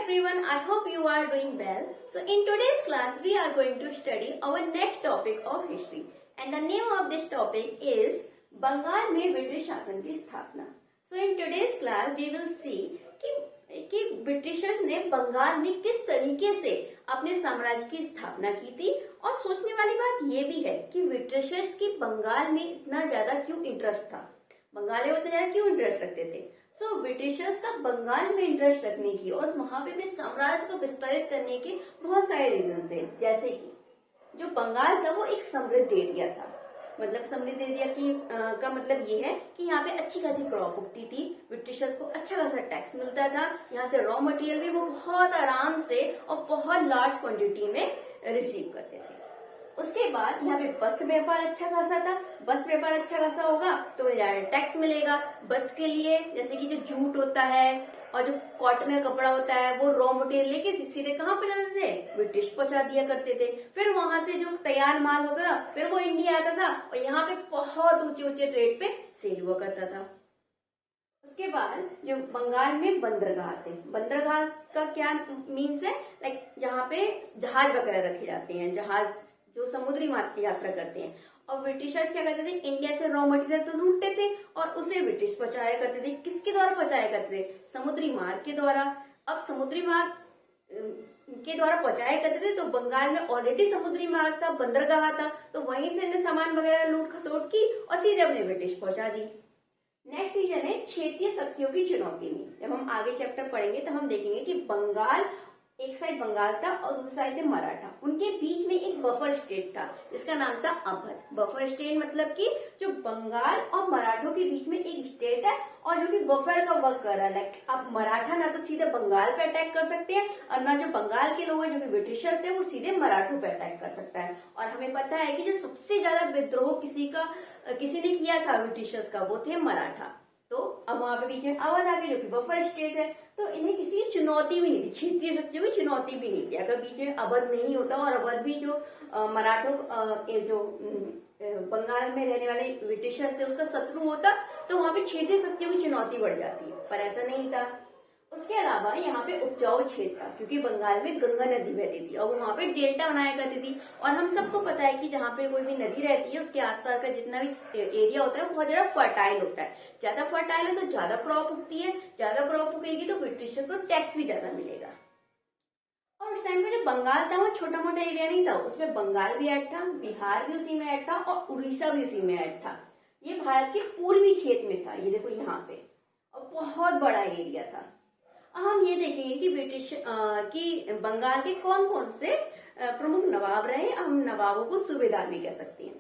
everyone, I hope you are doing well. So in today's class we are going to study our next topic of history and the name of this topic is Bengal में British शासन की स्थापना. So in today's class we will see कि Britishers ने बंगाल में किस तरीके से अपने साम्राज्य की स्थापना की थी. और सोचने वाली बात ये भी है कि ब्रिटिशर्स की बंगाल में इतना ज्यादा क्यों इंटरेस्ट था, बंगाल में इतना ज्यादा क्यों इंटरेस्ट रखते थे. सो ब्रिटिशर्स का बंगाल में इंटरेस्ट रखने की और वहां पे अपने साम्राज्य को विस्तारित करने के बहुत सारे रीजन थे. जैसे कि जो बंगाल था वो एक समृद्ध एरिया था. मतलब समृद्ध एरिया की का मतलब ये है कि यहाँ पे अच्छी खासी क्रॉप उगती थी, ब्रिटिशर्स को अच्छा खासा टैक्स मिलता था, यहाँ से रॉ मटेरियल भी वो बहुत आराम से और बहुत लार्ज क्वांटिटी में रिसीव करते थे. उसके बाद यहाँ पे वस्त्र व्यापार अच्छा खासा था. वस्त्र व्यापार अच्छा खासा होगा तो ज्यादा टैक्स मिलेगा. वस्त्र के लिए जैसे कि जो जूट होता है और जो कॉटन का कपड़ा होता है वो रॉ मटेरियल लेके सीधे कहाँ पहुंचाते थे, ब्रिटिश पहुंचा दिया करते थे. फिर वहां से जो तैयार माल होता था फिर वो इंडिया आता था और यहाँ पे बहुत ऊंचे ऊंचे रेट पे सेल हुआ करता था. उसके बाद जो बंगाल में बंदरगाह थे, बंदरगाह का क्या मीन्स है, लाइक जहाँ पे जहाज वगैरह रखे जाते हैं, जहाज जो समुद्री मार्ग की यात्रा करते हैं. और ब्रिटिशर्स क्या करते थे, इंडिया से रॉ मटेरियल तो लूटते थे और उसे ब्रिटिश पहुंचाया करते थे. किसके द्वारा पहुंचाया करते थे, समुद्री मार्ग के द्वारा. अब समुद्री मार्ग के द्वारा पहुंचाया करते थे तो बंगाल में ऑलरेडी समुद्री मार्ग था, बंदरगाह था, तो वहीं से इन्हें सामान वगैरह लूट खसोट की और सीधे अपने ब्रिटिश पहुंचा दी. नेक्स्ट रीजन है क्षेत्रीय शक्तियों की चुनौती में. जब हम आगे चैप्टर पढ़ेंगे तो हम देखेंगे कि बंगाल, एक साइड बंगाल था और दूसरी साइड थे मराठा, उनके बीच में एक बफर स्टेट था जिसका नाम था अवध. बफर स्टेट मतलब कि जो बंगाल और मराठों के बीच में एक स्टेट है और जो कि बफर का वर्क कर रहा है. लाइक अब मराठा ना तो सीधे बंगाल पे अटैक कर सकते हैं और ना जो बंगाल के लोग हैं जो कि ब्रिटिशर्स है वो सीधे मराठों पे अटैक कर सकता है. और हमें पता है कि जो सबसे ज्यादा विद्रोह किसी ने किया था ब्रिटिशर्स का वो थे मराठा. तो अब वहां पे बीच में अवध आ गए जो कि बफर स्टेट है, तो इन्हें किसी की चुनौती भी नहीं थी, क्षेत्रीय शक्तियों की चुनौती भी नहीं थी. अगर बीच में अवध नहीं होता और अवध भी जो मराठों जो बंगाल में रहने वाले ब्रिटिशर्स थे उसका शत्रु होता तो वहां पे क्षेत्रीय शक्तियों की चुनौती बढ़ जाती है, पर ऐसा नहीं था. उसके अलावा यहाँ पे उपजाऊ क्षेत्र था क्योंकि बंगाल में गंगा नदी बहती थी और वहां पे डेल्टा बनाया करती थी. और हम सबको पता है कि जहाँ पे कोई भी नदी रहती है उसके आसपास का जितना भी एरिया होता है वो बहुत ज्यादा फर्टाइल होता है. ज्यादा फर्टाइल है तो ज्यादा क्रॉप उगती है, ज्यादा क्रॉप उगेगी तो ब्रिटिशर को टैक्स भी ज्यादा मिलेगा. और उस टाइम पे जो बंगाल था वो छोटा मोटा एरिया नहीं था, उसमें बंगाल भी ऐड था, बिहार भी उसी में ऐड था और उड़ीसा भी उसी में ऐड था. ये भारत के पूर्वी क्षेत्र में था, ये देखो यहाँ पे, और बहुत बड़ा एरिया था. हम ये देखेंगे कि ब्रिटिश की बंगाल के कौन कौन से प्रमुख नवाब रहे. हम नवाबों को सूबेदार भी कह सकते हैं.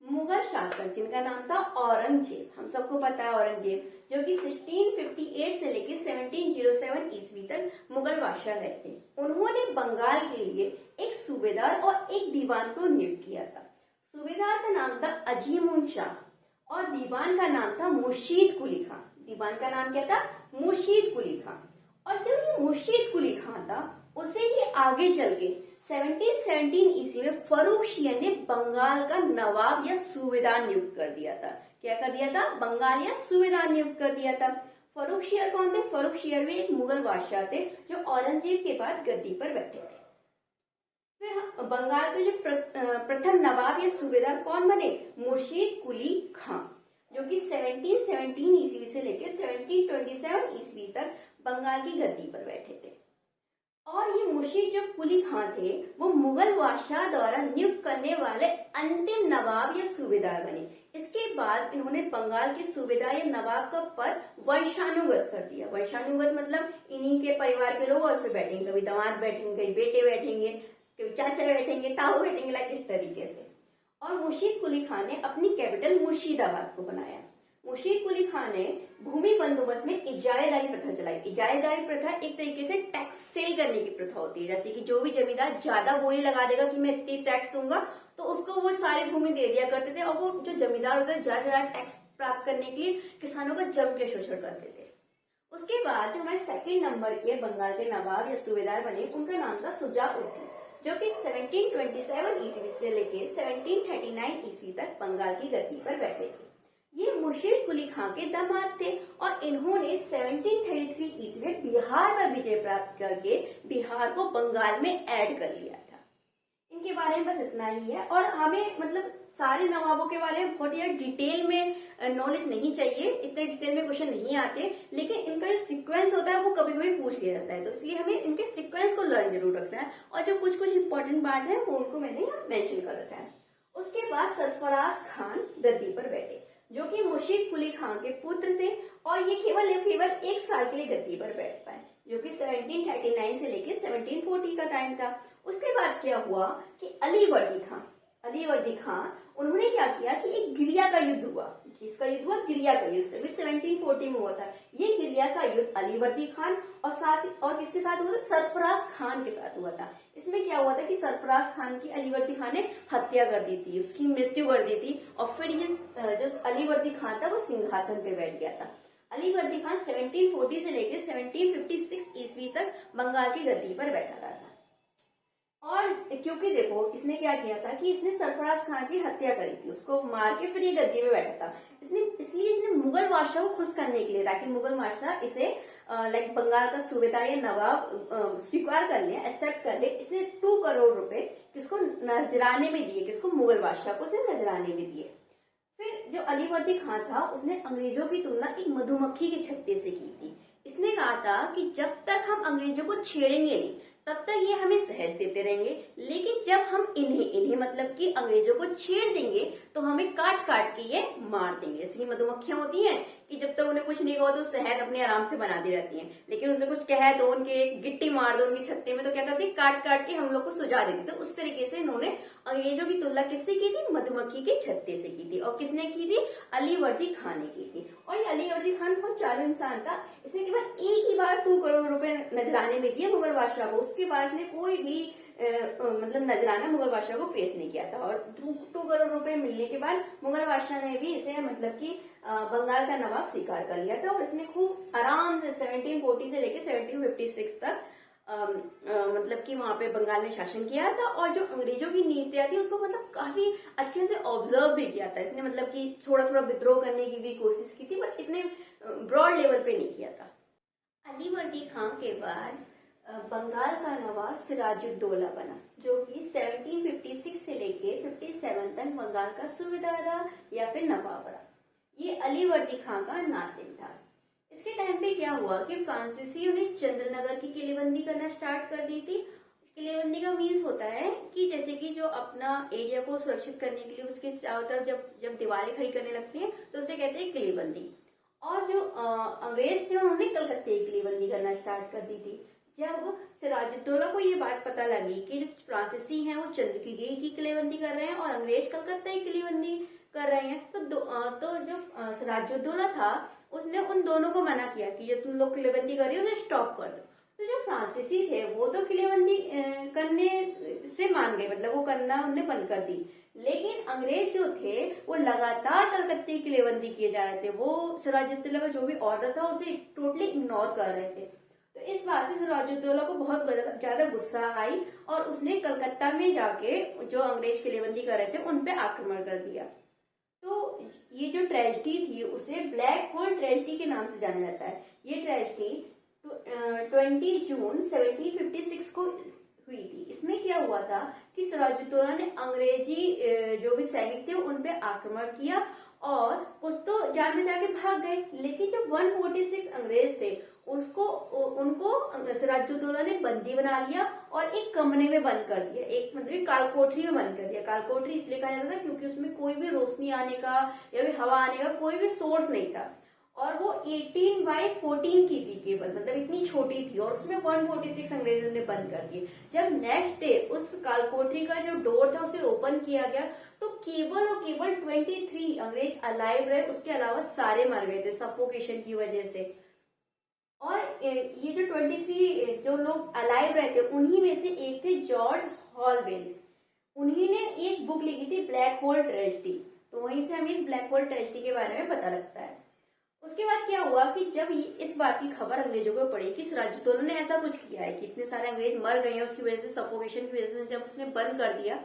मुगल शासक जिनका नाम था औरंगजेब, हम सबको पता है औरंगजेब, जो कि 1658 से लेकर 1707 ईस्वी तक मुगल बादशाह रहे थे. उन्होंने बंगाल के लिए एक सूबेदार और एक दीवान को नियुक्त किया था. सूबेदार का नाम था अजीमुन शाह और दीवान का नाम था मुर्शीद कुली खां. दीवान का नाम क्या था, मुर्शीद कुली खां. और जब ये मुर्शीद कुली खां था उसे ही आगे चल के 1717 ईस्वी में फर्रुखशियर ने बंगाल का नवाब या सूबेदार नियुक्त कर दिया था. क्या कर दिया था, बंगाल या सूबेदार नियुक्त कर दिया था. फर्रुखशियर कौन थे, फर्रुखशियर भी एक मुगल बादशाह थे जो औरंगजेब के बाद गद्दी पर बैठे थे. फिर बंगाल के जो प्रथम नवाब या सूबेदार कौन बने, मुर्शीद कुली खां, जो कि 1717 ईस्वी से लेकर 1727 ईस्वी तक बंगाल की गद्दी पर बैठे थे. और ये मुर्शीद जो कुली खां थे वो मुगल बादशाह द्वारा नियुक्त करने वाले अंतिम नवाब या सूबेदार बने. इसके बाद इन्होंने बंगाल के सूबेदार या नवाब का पद वंशानुगत कर दिया. वंशानुगत मतलब इन्हीं के परिवार के लोग और उसमें बैठेंगे, कभी दामाद बैठेंगे, कभी बेटे बैठेंगे, कभी चाचा बैठेंगे, ताऊ बैठेंगे, लाइक इस तरीके से. और मुर्शीद कुली खान ने अपनी कैपिटल मुर्शिदाबाद को बनाया. मुर्शीद कुली खान ने भूमि बंदोबस्त में इजारेदारी प्रथा चलाई. इजारेदारी प्रथा एक तरीके से टैक्स सेल करने की प्रथा होती है. जैसे कि जो भी जमींदार ज्यादा बोली लगा देगा कि मैं इतनी टैक्स दूंगा तो उसको वो सारी भूमि दे दिया करते थे. और वो जो जमींदार होते थे ज्यादा टैक्स प्राप्त करने के लिए किसानों का जम के शोषण करते थे. उसके बाद जो हमारे सेकेंड नंबर के बंगाल के नवाब या सूबेदार बने उनका नाम था शुजा-उद-दीन, जो कि 1727 ईस्वी से लेकर 1739 ईस्वी तक बंगाल की गद्दी पर बैठे थे. ये मुर्शीद कुली खां के दामाद थे और इन्होंने 1733 ईस्वी में बिहार में विजय प्राप्त करके बिहार को बंगाल में ऐड कर लिया था। इनके बारे में बस इतना ही है और हमें मतलब सारे नवाबों के बारे में बहुत यार डिटेल में नॉलेज नहीं चाहिए, इतने डिटेल में क्वेश्चन नहीं आते, लेकिन इनका जो सीक्वेंस होता है वो कभी कभी पूछ लिया जाता है, तो इसलिए हमें इनके सीक्वेंस को लर्न जरूर रखना है और जो कुछ कुछ इंपॉर्टेंट बात है वो उनको मैंने यहाँ मेंशन कर रखा है। उसके बाद सरफराज खान गद्दी पर बैठे जो कि मुर्शीद कुली खां के पुत्र थे और ये केवल एक साल के लिए गद्दी पर बैठ पाए जो कि 1739 से लेकर 1740 का टाइम था। उसके बाद क्या हुआ कि अलीवर्दी खां उन्होंने क्या किया कि एक गिरिया का युद्ध हुआ। किसका युद्ध हुआ? गिरिया का युद्ध, 1740 में हुआ था। ये गिरिया का युद्ध अलीवर्दी खान और किसके साथ हुआ था? सरफराज खान के साथ हुआ था। इसमें क्या हुआ था कि सरफराज खान की अलीवर्दी खान ने हत्या कर दी थी, उसकी मृत्यु कर दी थी और फिर ये जो अलीवर्दी खान था वो सिंहासन पे बैठ गया था। अलीवर्दी खान 1740 से लेकर 1756 ईस्वी तक बंगाल की गद्दी पर बैठा रहा था। और क्योंकि देखो इसने क्या किया था कि इसने सरफराज खान की हत्या करी थी, उसको मार के फिर ये गद्दी पे बैठा था। इसने मुगल बादशाह को खुश करने के लिए, ताकि मुगल बादशाह इसे लाइक बंगाल का सूबेदार या नवाब स्वीकार कर ले, एक्सेप्ट कर ले, इसने 2 करोड़ रुपए किसको नजराने में दिए, किसको? मुगल बादशाह को इसने नजराने में दिए। फिर जो अलीवर्दी खान था उसने अंग्रेजों की तुलना एक मधुमक्खी के छत्ते से की थी। इसने कहा था कि जब तक हम अंग्रेजों को छेड़ेंगे नहीं तब तक ये हमें शहद देते रहेंगे, लेकिन जब हम इन्हें मतलब कि अंग्रेजों को छेड़ देंगे तो हमें काट काट के ये मार देंगे। जैसे मधुमक्खियां होती हैं कि जब तक उन्हें कुछ नहीं कहो तो शहद अपने आराम से बनाती रहती हैं, लेकिन उनसे कुछ कहे तो उनके गिट्टी मार दो उनके छत्ते में तो क्या करती? काट काट के हम लोग को सुझा देती। तो उस तरीके से इन्होंने अंग्रेजों की तुलना किससे की थी? मधुमक्खी के छत्ते से की थी। और किसने की थी? अलीवर्दी खान ने की थी। और ये अलीवर्दी खान बहुत चालू इंसान था। इसने केवल एक ही बार 2 करोड़ रुपए नजराने में दिए मुगल बादशाह को, उसके बाद इसने कोई भी मतलब नजराना मुगल बादशाह को पेश नहीं किया था। और 2 करोड़ रुपए मिलने के बाद मुगल बादशाह ने भी इसे मतलब कि बंगाल का नवाब स्वीकार कर लिया था और इसने खूब आराम से 1740 से लेकर 1756 तक मतलब कि वहां पे बंगाल में शासन किया था। और जो अंग्रेजों की नीतियां थी उसको मतलब काफी अच्छे से ऑब्जर्व भी किया था इसने, मतलब कि थोड़ा थोड़ा विद्रोह करने की भी कोशिश की थी बट इतने ब्रॉड लेवल पे नहीं किया था। अलीवर्दी खान के बाद बंगाल का नवाब सिराजुद्दौला बना जो कि 1756 से लेके 57 तक बंगाल का सूबेदार रहा या फिर नवाब रहा। ये अलीवर्दी खान का नातिन था। इसके टाइम पे क्या हुआ कि फ्रांसीसियों ने चंद्रनगर की किलेबंदी करना स्टार्ट कर दी थी। किलेबंदी का मीन्स होता है कि जैसे कि जो अपना एरिया को सुरक्षित करने के लिए उसके चारों तरफ जब दीवारें खड़ी करने लगती हैं तो उसे कहते हैं किलेबंदी। और जो अंग्रेज थे उन्होंने कलकत्ते की किलेबंदी करना स्टार्ट कर दी थी। जब सिराजुद्दौला को ये बात पता लगी कि जो फ्रांसीसी हैं वो चंद्रगिरी की किलेबंदी कर रहे हैं और अंग्रेज कलकत्ता की किलेबंदी कर रहे हैं तो जो सिराजुद्दौला था उसने उन दोनों को मना किया कि जो तुम लोग किलेबंदी कर रही हो उसे स्टॉप कर दो। तो जो फ्रांसीसी थे वो तो किलेबंदी करने से मान गए, मतलब वो करना उन्होंने बंद कर दी, लेकिन अंग्रेज जो थे वो लगातार कलकत्ते की किलेबंदी किए जा रहे थे। वो सिराजुद्दौला का जो भी ऑर्डर था उसे टोटली इग्नोर कर रहे थे। तो इस बात से सिराजुद्दौला को बहुत ज्यादा गुस्सा आई और उसने कलकत्ता में जाके जो अंग्रेज किलेबंदी कर रहे थे उन पे आक्रमण कर दिया। तो ये जो ट्रेजेडी थी उसे ब्लैक होल ट्रेजेडी के नाम से जाना जाता है। ये ट्रेजेडी 20 जून 1756 को हुई थी। इसमें क्या हुआ था कि सिराजुद्दौला ने अंग्रेजी जो भी सैनिक थे उन पे आक्रमण किया और कुछ तो जान बचा के भाग गए, लेकिन जो 146 अंग्रेज थे उनको सिराजुद्दौला ने बंदी बना लिया और एक कमरे में बंद कर दिया, एक मतलब कालकोठरी में बंद कर दिया। कालकोठरी इसलिए कहा जाता था क्योंकि उसमें कोई भी रोशनी आने का या फिर हवा आने का कोई भी सोर्स नहीं था और वो 18/14 की थी केवल, मतलब इतनी छोटी थी और उसमें 146 अंग्रेजों ने बंद कर दिए। जब नेक्स्ट डे उस कालकोठरी का जो डोर था उसे ओपन किया गया तो केवल और केवल 23 अंग्रेज अलाइव रहे, उसके अलावा सारे मर गए थे सफोकेशन की वजह से। और ये जो 23 जो लोग अलाइव रहे थे उन्हीं में से एक थे जॉर्ज हॉलवेल। उन्हीं ने एक बुक लिखी थी ब्लैक होल ट्रेजेडी, तो वहीं से हमें इस ब्लैक होल ट्रेजेडी के बारे में पता लगता है। उसके बाद क्या हुआ कि जब इस बात की खबर अंग्रेजों को पड़ी कि सिराजुद्दौला ने ऐसा कुछ किया है कि इतने सारे अंग्रेज मर गए हैं उसकी वजह से, सफोकेशन की वजह से, जब उसने बंद कर दिया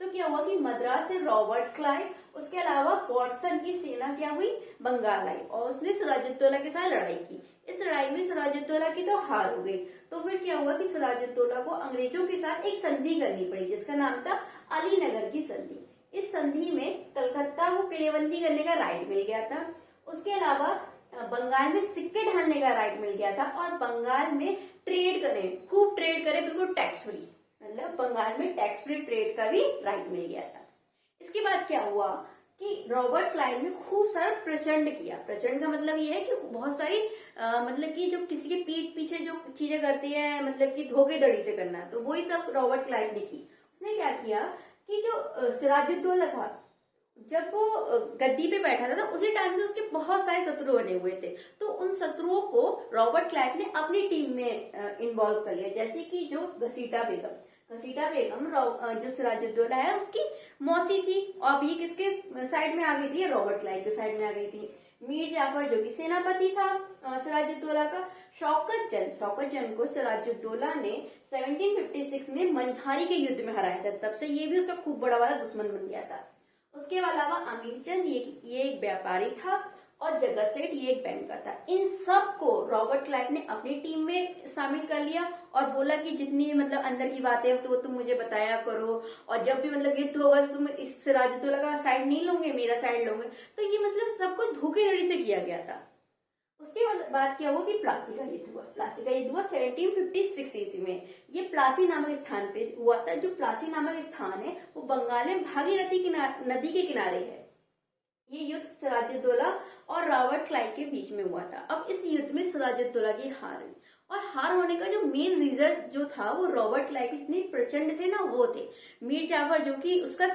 तो क्या हुआ कि मद्रास से रॉबर्ट क्लाइव, उसके अलावा वॉटसन की सेना क्या हुई, बंगाल आई और उसने सिराजुद्दौला के साथ लड़ाई की। इस लड़ाई में सिराजुद्दौला की तो हार हो गई। तो फिर क्या हुआ कि सिराजुद्दौला को अंग्रेजों के साथ एक संधि करनी पड़ी जिसका नाम था अलीनगर की संधि। इस संधि में कलकत्ता को किलेबंदी करने का राइट मिल गया था, उसके अलावा बंगाल में सिक्के ढालने का राइट मिल गया था और बंगाल में ट्रेड करें, खूब ट्रेड करें, बिल्कुल टैक्स फ्री, मतलब बंगाल में टैक्स फ्री ट्रेड का भी राइट मिल गया था। इसके बाद क्या हुआ कि रॉबर्ट क्लाइव ने खूब सारा प्रचंड किया। प्रचंड का मतलब ये है कि बहुत सारी मतलब कि जो किसी के पीठ पीछे जो चीजें करती है, मतलब कि धोखेधड़ी से करना, तो वही सब रॉबर्ट क्लाइव ने की। उसने क्या किया कि जो सिराजुद्दौला था, जब वो गद्दी पे बैठा था उसी टाइम से उसके बहुत सारे शत्रु बने हुए थे, तो उन शत्रुओं को रॉबर्ट क्लाइव ने अपनी टीम में इन्वॉल्व कर लिया। जैसे कि जो घसीटा बेगम जो सिराजुद्दौला है उसकी मौसी थी, और अब ये किसके साइड में आ गई थी, रॉबर्ट क्लाइव के साइड में आ गई थी। मीर जाफर जो कि सेनापति था सिराजुद्दौला का। शौकत जंग को सिराजुद्दौला ने 1756 में मनिहारी के युद्ध में हराया था, तब से ये भी उसका खूब बड़ा वाला दुश्मन बन गया था। उसके अलावा अमीर चंद ये एक व्यापारी था और जगत सेठ ये एक बैंकर था। इन सब को रॉबर्ट क्लाइव ने अपनी टीम में शामिल कर लिया और बोला कि जितनी मतलब अंदर की बातें तो तुम मुझे बताया करो, और जब भी मतलब युद्ध होगा तो तुम इस सिराजुद्दौला का साइड नहीं लोगे, मेरा साइड लोगे। तो ये मतलब सब कुछ धोखेधड़ी से किया गया था। उसके बाद क्या हुआ कि प्लासी का युद्ध हुआ। 1756 ईस्वी में ये प्लासी नामक स्थान पे हुआ था। जो प्लासी नामक स्थान है वो बंगाल में भागीरथी नदी के किनारे है। ये युद्ध सिराजुद्दौला और रॉबर्ट क्लाइव के बीच में हुआ था। अब इस युद्ध में सिराजुद्दौला की हार हुई, और हार होने का जो मेन रीजन जो था वो रॉबर्ट क्लाइव इतने प्रचंड थे ना, वो थे मीर जाफर जो कि उसका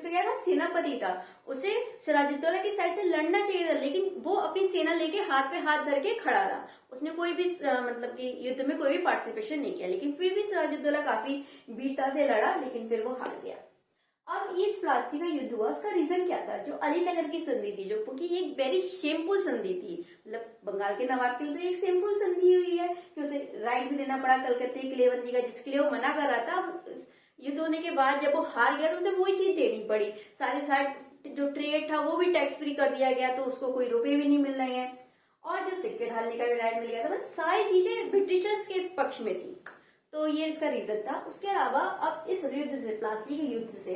क्या था, सेनापति था। उसे सिराजुद्दौला की साइड से लड़ना चाहिए था, लेकिन वो अपनी सेना लेके हाथ पे हाथ धर के खड़ा रहा। उसने कोई भी मतलब कि युद्ध में कोई भी पार्टिसिपेशन नहीं किया, लेकिन फिर भी सिराजुद्दौला काफी वीरता से लड़ा, लेकिन फिर वो हार गया। अब ये प्लासी का युद्ध हुआ, उसका रीजन क्या था, जो अलीनगर की संधि थी, जो कि एक वेरी शेमफुल संधि थी। मतलब बंगाल के नवाब के लिए तो एक शेमफुल संधि हुई है कि उसे राइट भी देना पड़ा कलकत्ते की किलेबंदी का, जिसके लिए वो मना कर रहा था। युद्ध होने के बाद जब वो हार गया तो उसे वही चीज देनी पड़ी। साथ जो ट्रेड था वो भी टैक्स फ्री कर दिया गया, तो उसको कोई रुपए भी नहीं मिल रहे हैं, और जो सिक्के ढालने का भी राइट मिल गया था। मतलब सारी चीजें ब्रिटिशर्स के पक्ष में थी। तो ये इसका रीजन था। उसके अलावा अब इस युद्ध से, प्लासी के युद्ध से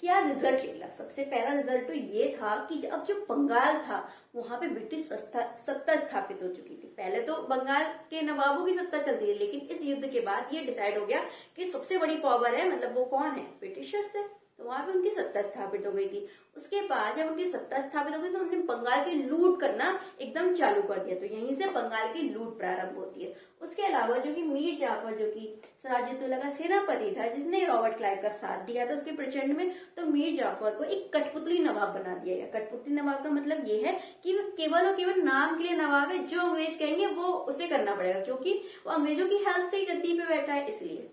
क्या रिजल्ट निकला? सबसे पहला रिजल्ट तो ये था कि अब जो बंगाल था वहां पे ब्रिटिश सत्ता स्थापित हो चुकी थी। पहले तो बंगाल के नवाबों की सत्ता चलती थी, लेकिन इस युद्ध के बाद ये डिसाइड हो गया कि सबसे बड़ी पावर है, मतलब वो कौन है, ब्रिटिशर्स है। तो वहां पे उनकी सत्ता स्थापित हो गई थी। उसके बाद जब उनकी सत्ता स्थापित हो गई तो उन्होंने बंगाल की लूट करना एकदम चालू कर दिया। तो यहीं से बंगाल की लूट प्रारंभ होती है। उसके अलावा जो कि मीर जाफर जो कि सिराजुद्दौला का सेनापति था, जिसने रॉबर्ट क्लाइव का साथ दिया था उसके प्रचंड में, तो मीर जाफर को एक कठपुतली नवाब बना दिया गया। कठपुतली नवाब का मतलब ये है कि वो केवल और केवल नाम के लिए नवाब है, जो अंग्रेज कहेंगे वो उसे करना पड़ेगा, क्योंकि वो अंग्रेजों की हेल्प से ही गद्दी पे बैठा है, इसलिए।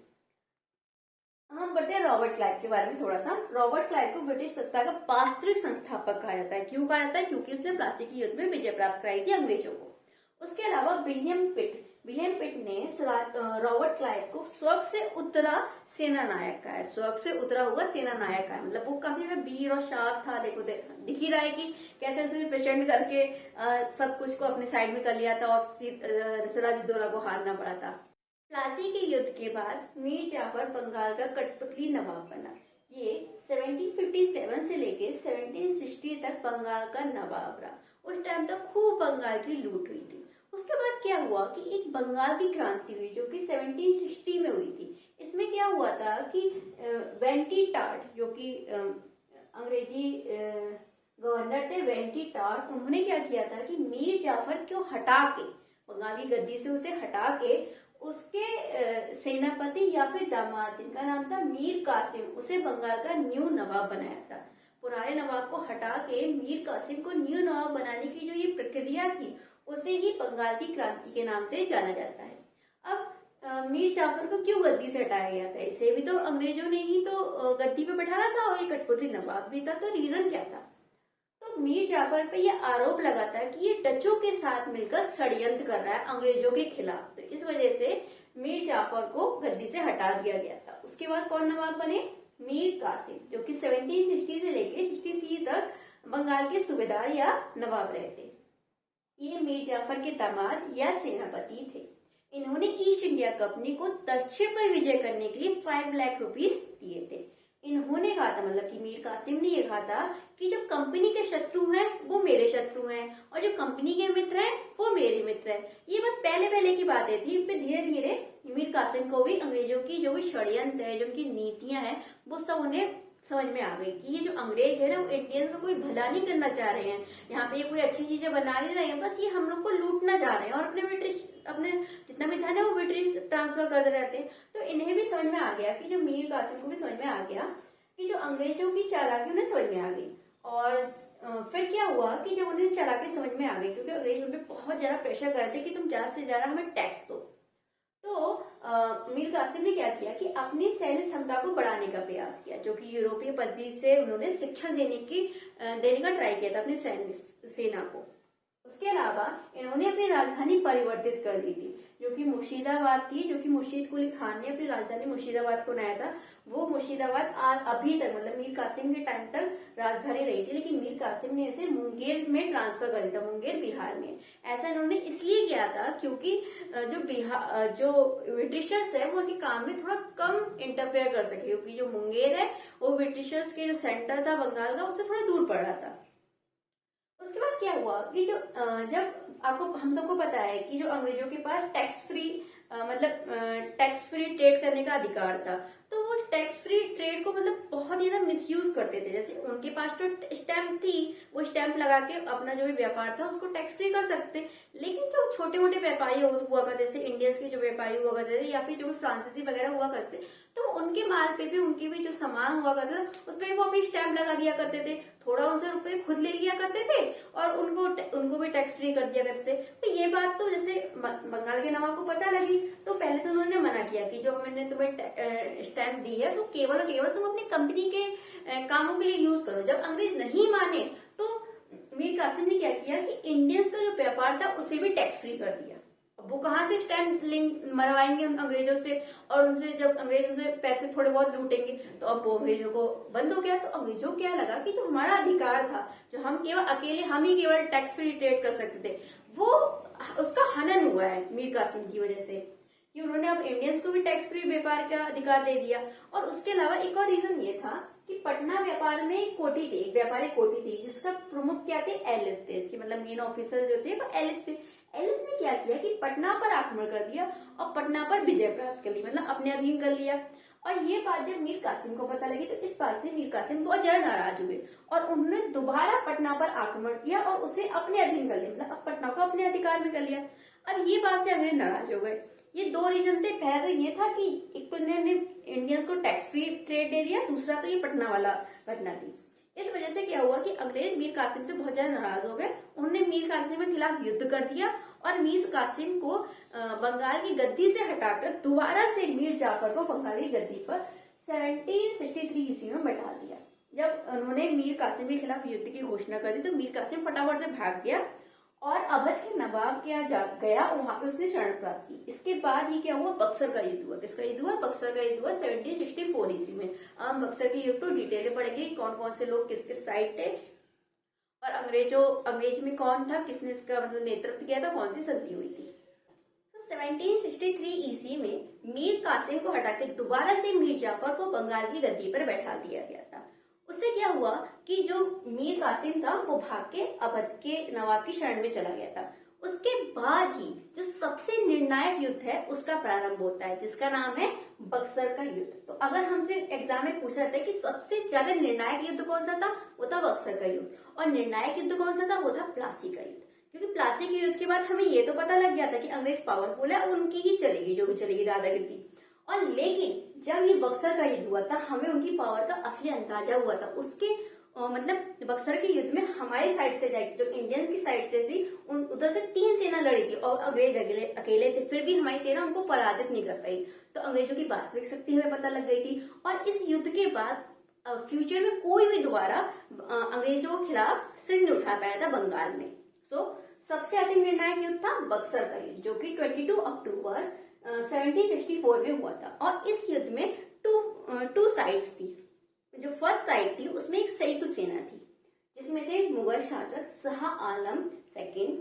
हम बढ़ते हैं रॉबर्ट क्लाइव के बारे में थोड़ा सा। रॉबर्ट क्लाइव को ब्रिटिश सत्ता का वास्तविक संस्थापक कहा जाता है। क्यों कहा जाता है? क्योंकि उसने प्लासी के युद्ध में विजय प्राप्त कराई थी अंग्रेजों को। उसके अलावा विलियम पिट ने रॉबर्ट क्लाइव को स्वर्ग से उतरा सेना नायक कहा है। स्वर्ग से उतरा हुआ सेना नायक है, मतलब वो काफी वीर और शार्प था। देखो दिख ही रहा है कि कैसे उसने प्रचंड करके सब कुछ को अपने साइड में कर लिया था और सिराजुद्दौला को हारना पड़ा था। प्लासी के युद्ध के बाद मीर जाफर बंगाल का कठपुतली नवाब बना। ये 1757 से लेके 1760 तक बंगाल का नवाब रहा। उस टाइम तक खूब बंगाल की लूट हुई थी। उसके बाद क्या हुआ कि एक बंगाल की क्रांति हुई जो कि 1760 में हुई थी। इसमें क्या हुआ था कि वेंटी टार्ट जो कि अंग्रेजी गवर्नर थे, वेंटी टार्ट, उन्होंने क्या किया था कि मीर जाफर को हटा के, बंगाली गद्दी से उसे हटा के उसके सेनापति या फिर दामाद, जिनका नाम था मीर कासिम, उसे बंगाल का न्यू नवाब बनाया था। पुराने नवाब को हटा के मीर कासिम को न्यू नवाब बनाने की जो ये प्रक्रिया थी, उसे ही बंगाल की क्रांति के नाम से जाना जाता है। अब मीर जाफर को क्यों गद्दी से हटाया गया था? इसे भी तो अंग्रेजों ने ही तो गद्दी पे बैठाया था, और ये कठपुतली नवाब भी था। तो रीजन क्या था? तो मीर जाफर पे यह आरोप लगाता है कि ये डचों के साथ मिलकर षड्यंत्र कर रहा है अंग्रेजों के खिलाफ। तो इस वजह से मीर जाफर को गद्दी से हटा दिया गया था। उसके बाद कौन नवाब बने? मीर कासिम, जो कि 1760 से लेकर 63 तक बंगाल के सूबेदार या नवाब रहे थे। ये मीर जाफर के दामाद या सेनापति थे। इन्होंने ईस्ट इंडिया कंपनी को दक्षिण पर विजय करने के लिए 5 लाख रुपीस दिए थे। इन्होंने कहा था, मतलब कि मीर कासिम ने ये कहा था कि जो कंपनी के शत्रु हैं वो मेरे शत्रु हैं और जो कंपनी के मित्र हैं वो मेरे मित्र हैं। ये बस पहले पहले की बातें थी। फिर धीरे धीरे मीर कासिम को भी अंग्रेजों की जो भी षड्यंत्र है, जो उनकी नीतियां हैं, वो सब उन्हें समझ में आ गई कि ये जो अंग्रेज है ना, वो इंडियंस का कोई भला नहीं करना चाह रहे हैं। यहाँ पे ये कोई अच्छी चीजें बना नहीं रहे हैं, बस ये हम लोग को लूटना चाह रहे हैं और अपने जितना भी धन है वो ब्रिटिश ट्रांसफर कर रहते हैं। तो इन्हें भी समझ में आ गया कि जो मीर कासिम को भी समझ में आ गया कि जो अंग्रेजों की चालाकी उन्हें समझ में आ गई। और फिर क्या हुआ कि जब उन्हें चालाकी समझ में आ गई, क्योंकि अंग्रेज उन पर बहुत ज्यादा प्रेशर कर रहे थे कि तुम ज्यादा से ज्यादा हमें टैक्स दो, तो मीर कासिम ने क्या किया कि अपनी सैन्य क्षमता को बढ़ाने का प्रयास किया, जो कि यूरोपीय पद्धति से उन्होंने शिक्षण देने का ट्राई किया था अपनी सैन्य सेना को। उसके अलावा इन्होंने अपनी राजधानी परिवर्तित कर दी थी, जो कि मुर्शिदाबाद थी, जो कि मुर्शीद कुली खान ने अपनी राजधानी मुर्शिदाबाद को बनाया था। वो मुर्शिदाबाद आज अभी तक, मतलब मीर कासिम के टाइम तक राजधानी रही थी, लेकिन मीर कासिम ने इसे मुंगेर में ट्रांसफर कर दिया था, मुंगेर बिहार में। ऐसा इन्होंने इसलिए किया था क्योंकि जो ब्रिटिशर्स है वो उनके काम में थोड़ा कम इंटरफेयर कर सके, क्योंकि जो मुंगेर है वो ब्रिटिशर्स के जो सेंटर था बंगाल का, उससे थोड़ा दूर पड़ रहा था। उसके बाद क्या हुआ कि जब हम सबको पता है कि जो अंग्रेजों के पास टैक्स फ्री ट्रेड करने का अधिकार था, तो वो टैक्स फ्री ट्रेड को मतलब बहुत ही मिसयूज करते थे। जैसे उनके पास तो स्टैंप थी, वो स्टैंप लगा के अपना जो भी व्यापार था उसको टैक्स फ्री कर सकते, लेकिन जो छोटे मोटे व्यापारी हुआ करते, जैसे इंडियंस के जो व्यापारी हुआ करते थे या फिर जो भी फ्रांसीसी वगैरह हुआ करते, तो उनके माल पे भी, उनके भी जो सामान हुआ करता था उस पर वो अपनी स्टैंप लगा दिया करते थे, थोड़ा उनसे रुपए खुद ले लिया करते थे और उनको भी टैक्स फ्री कर दिया करते थे। तो ये बात तो जैसे बंगाल के नवाब को पता लगी, तो पहले तो उन्होंने मना किया कि जो मैंने तुम्हें स्टैंप दी है तो केवल तुम अपनी कंपनी के कामों के लिए यूज करो। जब अंग्रेज नहीं माने तो मीर कासिम ने क्या किया कि इंडियंस का जो व्यापार था उसे भी टैक्स फ्री कर दिया। अब वो कहाँ से स्टैंप मरवाएंगे उन अंग्रेजों से, और उनसे जब अंग्रेजों से पैसे थोड़े बहुत लूटेंगे, तो अब वो अंग्रेजों को बंद हो गया। तो अंग्रेजों को क्या लगा कि जो हमारा अधिकार था, जो हम ही केवल टैक्स फ्री ट्रेड कर सकते थे, वो उसका हनन हुआ है मीर कासिम की वजह से, कि उन्होंने अब इंडियंस को भी टैक्स फ्री व्यापार का अधिकार दे दिया। और उसके अलावा एक और रीजन ये था कि पटना व्यापार में एक व्यापारी कोठी थी, जिसका प्रमुख क्या थे, एलिस थे, इसके मतलब मेन ऑफिसर जो थे वो एलिस थे। एलिस ने क्या किया कि पटना पर आक्रमण कर दिया और पटना पर विजय प्राप्त कर ली, मतलब अपने अधीन कर लिया। और ये बात जब मीर कासिम को पता लगी, तो इस बात से मीर कासिम बहुत ज्यादा नाराज हुए और उन्होंने दोबारा पटना पर आक्रमण किया और उसे अपने अधीन कर लिया, मतलब अब पटना को अपने अधिकार में कर लिया। अब ये बात से अंग्रेज नाराज हो गए। ये दो रीजन थे। पहला तो ये था कि एक तो इन्होंने इंडियंस को टैक्स फ्री ट्रेड दे दिया, दूसरा तो ये पटना वाला घटना थी। इस वजह से क्या हुआ कि अंग्रेज मीर कासिम से बहुत ज्यादा नाराज हो गए। उन्होंने मीर कासिम के खिलाफ युद्ध कर दिया और मीर कासिम को बंगाल की गद्दी से हटाकर दोबारा से मीर जाफर को बंगाल की गद्दी पर 1763 ईस्वी में बैठा दिया। जब उन्होंने मीर कासिम के खिलाफ युद्ध की घोषणा कर दी, तो मीर कासिम फटाफट से भाग गया और अवध के नवाब के यहाँ गया और वहां पे उसने शरण प्राप्त की। इसके बाद ही क्या हुआ, बक्सर का युद्ध हुआ। किसका युद्ध हुआ, बक्सर का युद्ध हुआ 1764 ईस्वी में। हम बक्सर के युद्ध को डिटेल में पढ़ेंगे, कौन कौन से लोग किस किस साइड थे और अंग्रेज में कौन था, किसने इसका मतलब नेतृत्व किया था, कौन सी संधि हुई थी। तो 1763 ईस्वी में मीर कासिम को हटाकर दोबारा से मीर जाफर को बंगाल की गद्दी पर बैठा दिया गया था। उससे क्या हुआ कि जो मीर कासिम था वो भाग के अवध के नवाब की शरण में चला गया था। उसके बाद ही जो सबसे निर्णायक युद्ध है उसका प्रारंभ होता है, जिसका नाम है बक्सर का युद्ध। तो अगर हमसे एग्जाम में पूछा जाता है कि सबसे ज्यादा निर्णायक युद्ध कौन सा था, वो था बक्सर का युद्ध। और निर्णायक युद्ध कौन सा था, वो था प्लासी का युद्ध। क्योंकि प्लासी के युद्ध के बाद हमें ये तो पता लग गया था कि अंग्रेज पावरफुल है, उनकी ही चलेगी, जो भी चलेगी दादागिरी। और लेकिन जब ये बक्सर का युद्ध हुआ था, हमें उनकी पावर का असली अंदाजा हुआ था। उसके मतलब बक्सर के युद्ध में हमारी साइड से जाएगी, जो इंडियंस की साइड से थी, उधर से 3 सेना लड़ी थी और अंग्रेज अकेले थे, फिर भी हमारी सेना उनको पराजित नहीं कर पाई। तो अंग्रेजों की वास्तविक शक्ति हमें पता लग गई थी। और इस युद्ध के बाद फ्यूचर में कोई भी दोबारा अंग्रेजों के खिलाफ सिर नहीं उठा पाया था बंगाल में। सबसे अधिक निर्णायक युद्ध था बक्सर का युद्ध, जो कि 22 अक्टूबर 1764 में हुआ था। और इस युद्ध में टू साइड्स थी, जो फर्स्ट साइड थी उसमें एक संयुक्त सेना थी जिसमें थे मुगल शासक शाह आलम सेकंड,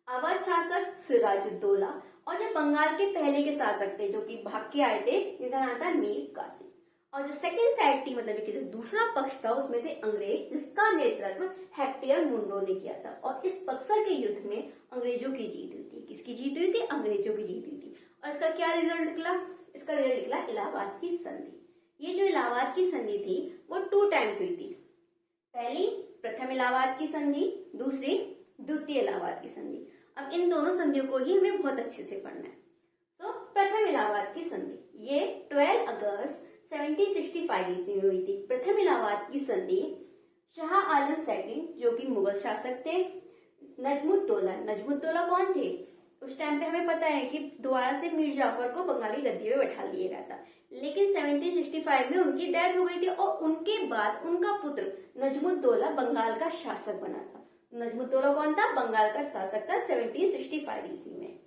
अवध शासक सिराजुद्दौला और जो बंगाल के पहले के शासक थे जो कि भाग के आए थे जिनका नाम था मीर कासिम। और जो सेकंड साइड थी मतलब कि जो दूसरा पक्ष था उसमें थे अंग्रेज जिसका नेतृत्व हेक्टर मुंडो ने किया था। और इस बक्सर के युद्ध में अंग्रेजों की जीत हुई थी। किसकी जीत हुई थी? अंग्रेजों की जीत हुई थी। और इसका क्या रिजल्ट निकला? इसका रिजल्ट निकला इलाहाबाद की संधि। ये जो इलाहाबाद की संधि थी वो 2 टाइम्स हुई थी। पहली प्रथम इलाहाबाद की संधि, दूसरी द्वितीय इलाहाबाद की संधि। अब इन दोनों संधियों को ही हमें बहुत अच्छे से पढ़ना है। तो प्रथम इलाहाबाद की संधि ये 12 अगस्त 1765 ईस्वी में हुई थी। प्रथम इलाहाबाद की संधि शाह आलम सेकंड जो कि मुगल शासक थे, नजमुद्दौला कौन थे? उस टाइम पे हमें पता है कि दोबारा से मीर जाफर को बंगाली गद्दी में बैठा लिया गया था, लेकिन 1765 में उनकी डेथ हो गई थी और उनके बाद उनका पुत्र नजमुद्दौला बंगाल का शासक बना था। नजमुद्दौला कौन था? बंगाल का शासक था 1765 ईस्वी में।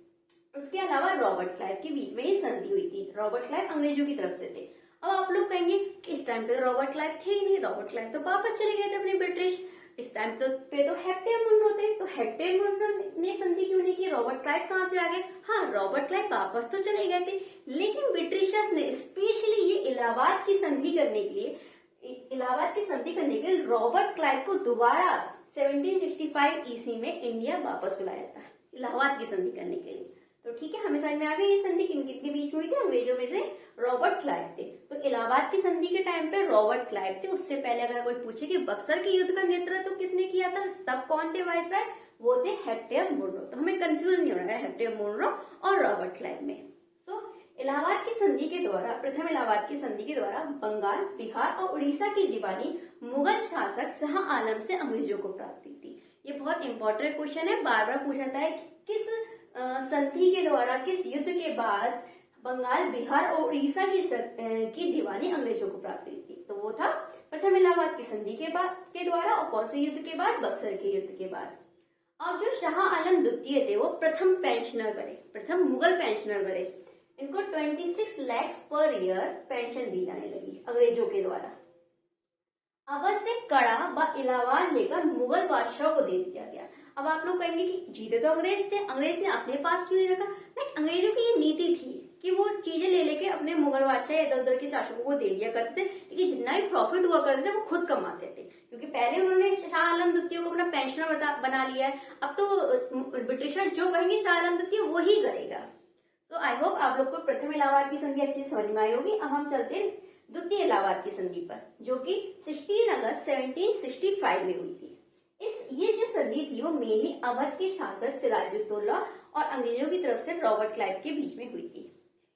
उसके अलावा रॉबर्ट क्लाइव के बीच में ही संधि हुई थी। रॉबर्ट क्लाइव अंग्रेजों की तरफ से थे। अब आप लोग कहेंगे कि इस टाइम पे तो रॉबर्ट क्लाइव थे ही नहीं, रॉबर्ट क्लाइव तो वापस चले गए थे अपने ब्रिटिश। इस टाइम तो हेक्टर मुंडो थे, तो हेक्टर मुंडो ने संधि क्यों नहीं की? रॉबर्ट क्लाइव कहां से आ गए? हाँ, रॉबर्ट क्लाइव वापस तो चले गए थे, लेकिन ब्रिटिशर्स ने स्पेशली ये इलाहाबाद की संधि करने के लिए रॉबर्ट क्लाइव को दोबारा 1765 ईस्वी में इंडिया वापस बुलाया था इलाहाबाद की संधि करने के लिए। तो ठीक है, हमें समझ में आ गई ये संधि किन किन के बीच में हुई थी? अंग्रेजों में से रॉबर्ट क्लाइव थे। तो इलाहाबाद की संधि के टाइम पे रॉबर्ट क्लाइव थे। उससे पहले अगर कोई पूछे कि बक्सर के युद्ध का नेतृत्व किसने किया था, तब कौन थे वायसराय? वो थे हेक्टर मुंडो। तो हमें कंफ्यूज नहीं होना है हेक्टर मुंडो और रॉबर्ट क्लाइव में। इलाहाबाद की संधि के द्वारा, प्रथम इलाहाबाद की संधि के द्वारा बंगाल, बिहार और उड़ीसा की दीवानी मुगल शासक शाह आलम से अंग्रेजों को प्राप्त हुई थी। ये बहुत इंपॉर्टेंट क्वेश्चन है, बार बार पूछा जाता है कि किस संधि के द्वारा, किस युद्ध के बाद बंगाल, बिहार और उड़ीसा की दीवानी अंग्रेजों को प्राप्त हुई थी? तो वो था प्रथम इलाहाबाद की संधि के द्वारा। और कौन से युद्ध के बाद? बक्सर के युद्ध के बाद। अब जो शाह आलम द्वितीय थे वो प्रथम पेंशनर बने, प्रथम मुगल पेंशनर बने। इनको 26 लाख पर ईयर पेंशन दी जाने लगी अंग्रेजों के द्वारा। अवध से कड़ा व इलाहाबाद लेकर मुगल बादशाह को दे दिया गया। अब आप लोग कहेंगे कि जीते तो अंग्रेज थे, अंग्रेज ने अपने पास क्यों नहीं रखा? नहीं, अंग्रेजों की ये नीति थी कि वो चीजें ले लेके अपने मुगल बादशाह इधर उधर के शासकों को दे दिया करते थे, लेकिन जितना भी प्रॉफिट हुआ करते थे वो खुद कमाते थे, क्योंकि पहले उन्होंने शाह आलम द्वितीय को अपना पेंशनर बना लिया है। अब तो ब्रिटिशर जो कहेंगे शाह आलम द्वितीय वो ही करेगा। तो आई होप आप लोग को प्रथम इलाहाबाद की संधि अच्छे से समझ में आई होगी। अब हम चलते हैं द्वितीय इलाहाबाद की संधि पर, जो कि 16 अगस्त 1765 में हुई थी। ये जो संधि थी वो मेनली अवध के शासक सिराजुद्दौला और अंग्रेजों की तरफ से रॉबर्ट क्लाइव के बीच में हुई थी।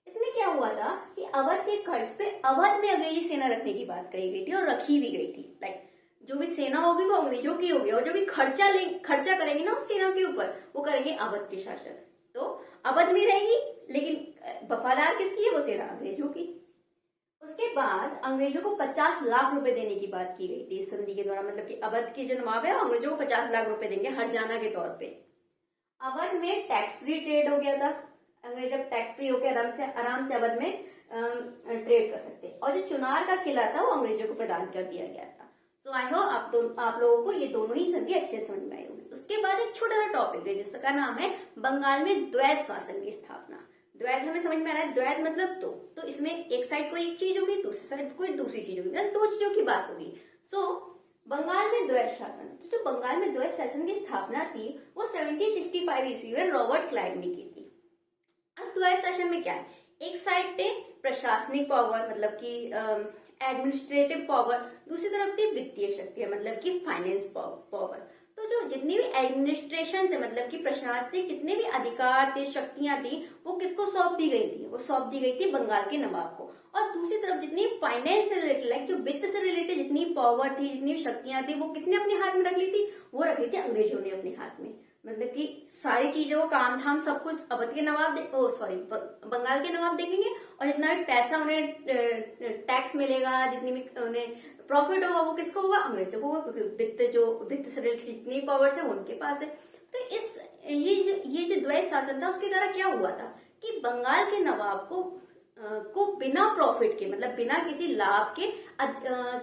इसमें क्या हुआ था कि अवध के खर्च पे अवध में अंग्रेजी सेना रखने की बात कही गई थी और रखी भी गई थी। लाइक जो भी सेना होगी वो अंग्रेजों की होगी और जो भी खर्चा करेंगे ना उस सेना के ऊपर वो करेंगे अवध के शासक। तो अवध में रहेगी, लेकिन वफादार किसकी है? वो सेना अंग्रेजों की। उसके बाद अंग्रेजों को 50 लाख रुपए देने की बात की गई थी इस संधि के द्वारा, मतलब कि अवध के जो नवाब है अंग्रेजों को 50 लाख रुपए देंगे हरजाना के तौर पे। अवध में टैक्स फ्री ट्रेड हो गया था। अंग्रेज जब टैक्स फ्री होकर आराम से अवध में ट्रेड कर सकते। और जो चुनार का किला था वो अंग्रेजों को प्रदान कर दिया गया था। सो आई होप आप लोगों को ये दोनों ही संधि अच्छे से समझ में आई होगी। उसके बाद एक छोटा सा टॉपिक है जिसका नाम है बंगाल में द्वैत शासन की स्थापना। द्वैत हमें समझ में आ रहा है, द्वैत मतलब दो। तो इसमें एक साइड कोई एक चीज होगी, दूसरी साइड कोई दूसरी चीज होगी, मतलब 2 चीजों की बात होगी। सो बंगाल में द्वैत शासन, तो जो बंगाल में द्वैत शासन की स्थापना थी वो 1765 ईस्वी में रॉबर्ट क्लाइव ने की थी। अब द्वैत शासन में क्या है? एक साइड थे प्रशासनिक पावर, मतलब कि एडमिनिस्ट्रेटिव पावर, दूसरी तरफ थी वित्तीय शक्ति, मतलब कि फाइनेंस पावर। तो जो जितनी भी एडमिनिस्ट्रेशन से, मतलब कि प्रशासनिक जितने भी अधिकार थे, शक्तियां थी, वो किसको सौंप दी गई थी? वो सौंप दी गई थी बंगाल के नवाब को। और दूसरी तरफ जितनी फाइनेंस से रिलेटेड, लाइक जो वित्त से रिलेटेड जितनी पावर थी, जितनी भी शक्तियां थी, वो किसने अपने हाथ में रख ली थी? वो रख ली थी अंग्रेजों ने अपने हाथ में। मतलब कि सारी चीजों को, काम धाम सब कुछ अवध के नवाब बंगाल के नवाब देखेंगे, और जितना भी पैसा उन्हें टैक्स मिलेगा, जितनी भी उन्हें प्रॉफिट होगा वो किसको होगा? अंग्रेजों को होगा, क्योंकि वित्त से रिलेटेड जितनी पावर्स है उनके पास है। तो ये जो द्वैत शासन था उसके द्वारा क्या हुआ था कि बंगाल के नवाब को को बिना प्रॉफिट के, मतलब बिना किसी लाभ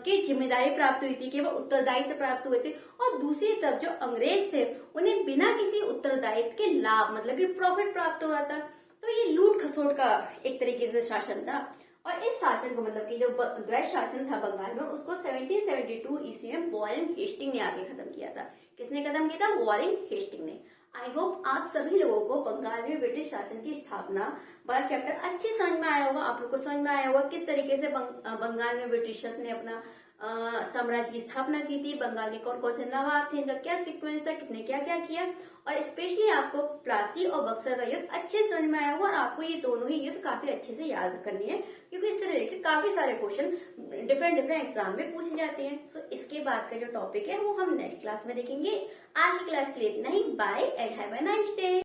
के जिम्मेदारी प्राप्त हुई थी, केवल उत्तरदायित्व प्राप्त हुए थे। और दूसरी तरफ जो अंग्रेज थे उन्हें बिना किसी उत्तरदायित्व के लाभ मतलब कि प्रॉफिट प्राप्त हो रहा था। तो ये लूट खसोट का एक तरीके से शासन था। और इस शासन को मतलब कि जो द्वैत शासन था बंगाल में, उसको 1772 ईस्वी में वॉरेन हेस्टिंग ने आके खत्म किया था। किसने खत्म किया था? वॉरेन हेस्टिंग ने। आई होप आप सभी लोगों को बंगाल में ब्रिटिश शासन की स्थापना वाला चैप्टर अच्छे समझ में आया होगा। आप लोग को समझ में आया होगा किस तरीके से बंगाल में ब्रिटिशर्स ने अपना साम्राज्य की स्थापना की थी, बंगाल के कौन कौन से नवाब थे, इनका क्या सीक्वेंस था, किसने क्या क्या किया। और स्पेशली आपको प्लासी और बक्सर का युद्ध अच्छे से समझ में आया होगा। और आपको ये दोनों ही युद्ध काफी अच्छे से याद करनी है, क्योंकि इससे रिलेटेड काफी सारे क्वेश्चन डिफरेंट एग्जाम में पूछे जाते हैं। सो इसके बाद का जो टॉपिक है वो हम नेक्स्ट क्लास में देखेंगे। आज की क्लास के लिए इतना ही। Bye and have a nice day.